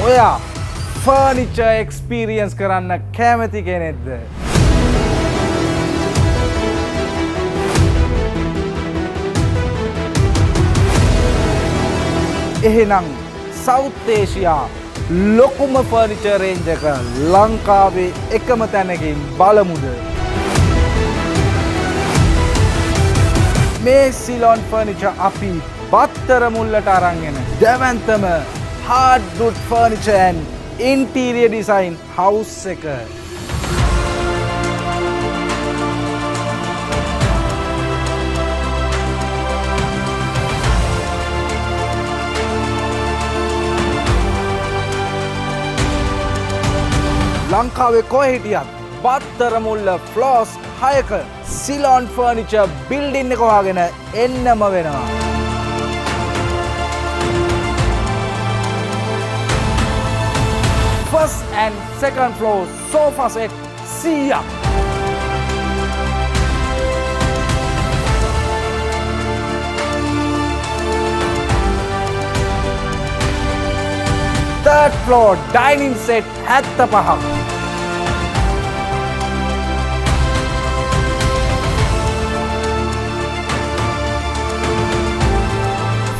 ඔයා furniture experience කරන්න කැමති කෙනෙක්ද? එහෙනම් සවුත් ඒෂියා ලොකුම ෆර්නිචර් රේන්ජ් එක ලංකාවේ එකම තැනකින් බලමුද? මේ සිලොන් ෆර්නිචර් අපි බත්තර මුල්ලට අරන් එන දැවැන්තම hardwood furniture and interior design house එක. ලංකාවේ කොහේ හිටියත් බත්තර මුල්ල ෆ්ලෝස් 6ක සිලොන් ෆර්නිචර් බිල්ඩින් එක හොයාගෙන එන්නම වෙනවා. First and second floor sofa set 100ක්. Third floor dining set 75ක්.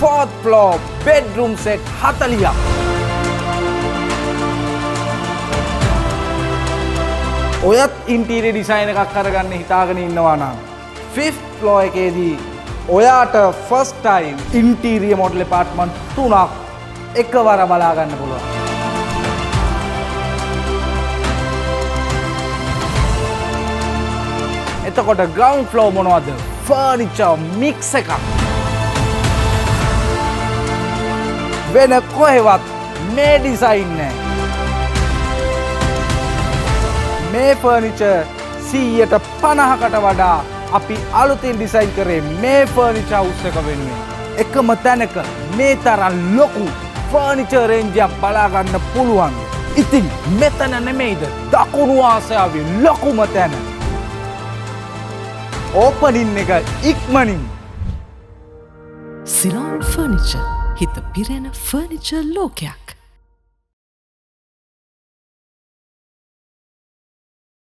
Fourth floor bedroom set 40ක්. ඔයත් ඉන්ටීරියර් ඩිසයින් එකක් අරගන්න හිතාගෙන ඉන්නවා නම් 5th floor එකේදී ඔයාට first time ඉන්ටීරියර් මොඩල් ඇපාර්ට්මන්ට් 3ක් එකවර බලා ගන්න පුළුවන්. එතකොට ground floor මොනවද? furniture mix එකක්. වෙන කොහෙවත් මේ ඩිසයින් නැහැ. මේ ෆර්නිචර් 150කට වඩා අපි අලුතින් ඩිසයින් කරේ මේ ෆර්නිචර් හවුස් එක වෙනුවෙන්. එකම තැනක මේ තරම් ලොකු ෆර්නිචර් රේන්ජ් එකක් බලා ගන්න පුළුවන්. ඉතින් මෙතන නෙමෙයිද දකුණු ආසියාවේ ලොකුම තැන. ඕපනින් එක ඉක්මනින්. සිලොන් ෆර්නිචර් හිත පිරෙන ෆර්නිචර් ලෝකයක්.